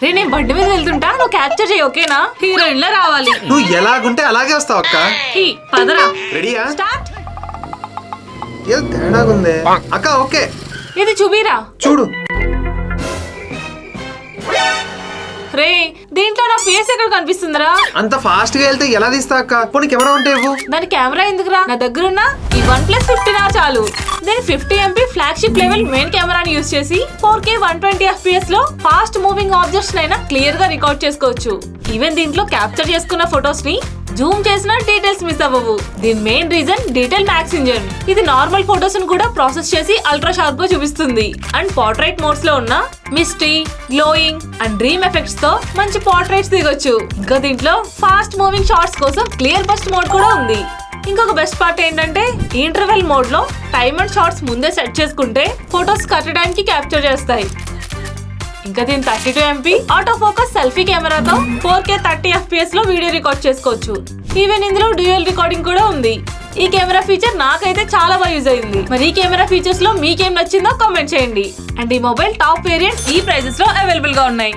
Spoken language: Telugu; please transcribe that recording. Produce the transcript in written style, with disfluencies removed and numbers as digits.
రే నేను బండి మీద వెళ్తుంటా, నువ్వు క్యాప్చర్ చేయి ఓకేనా? హీరోయిన్ లా రావాలి. నువ్వు ఎలాగుంటే అలాగే వస్తావు అక్క. పదరా రెడీయా? స్టార్ట్. ఏదో తేడాగుంది అక్క. ఓకే ఇది చూపిరా. చూడు. రే దీంట్లో నా ఫేస్ ఎక్కడ కనిపిస్తుందిరా? అంత ఫాస్ట్ గా వెళ్తే ఎలా తీస్తా అక్క? పోనీ కెమెరా ఉంటే ఇవ్వు. దాని కెమెరా ఎందుకురా? నా దగ్గరున్న ఈ 1+50 చాలు. నేను 50 MP ఫ్లాగ్షిప్ లెవెల్ మెయిన్ కెమెరాని యూస్ చేసి 4K 120 FPS లో ఫాస్ట్ మూవింగ్ ఆబ్జెక్ట్స్ అయినా క్లియర్ గా రికార్డ్ చేసుకోవచ్చు. ఈవెన్ దీంట్లో క్యాప్చర్ చేసుకున్న ఫొటోస్ ని జూమ్ చేసిన డీటెయిల్స్ మిస్ అవ్వవు. దీని main reason detail max engine. ఇది నార్మల్ ఫొటోస్ ను కూడా ప్రాసెస్ చేసి అల్ట్రా షార్ప్ గా చూపిస్తుంది. అండ్ పోర్ట్రైట్ మోడ్స్ లో ఉన్న Misty, glowing and dream effects తో మంచి పోర్ట్రైట్స్ దిగొచ్చు. ఇంకా దీంట్లో ఫాస్ట్ మూవింగ్ షార్ట్స్ కోసం క్లియర్ బస్ట్ మోడ్ కూడా ఉంది. ఇంకొక బెస్ట్ పార్ట్ ఏంటంటే ఇంటర్వెల్ మోడ్ లో టైమ్ అండ్ షార్ట్స్ ముందే సెట్ చేసుకుంటే ఫొటోస్ కట్టడానికి క్యాప్చర్ చేస్తాయి. ఇంకా దీని 32 MP ఆటో ఫోకస్ సెల్ఫీ కెమెరాతో 4K 30 FPS లో వీడియో రికార్డ్ చేసుకోవచ్చు. ఈవెన్ ఇందులో డ్యూయల్ రికార్డింగ్ కూడా ఉంది. ఈ కెమెరా ఫీచర్ నాకైతే చాలా బాగా యూజ్ అయింది. మరి ఈ కెమెరా ఫీచర్స్ లో మీకేం నచ్చిందో కామెంట్ చేయండి. అండ్ ఈ మొబైల్ టాప్ వేరియంట్ ఈ ప్రైజెస్ లో అవైలబుల్ గా ఉన్నాయి.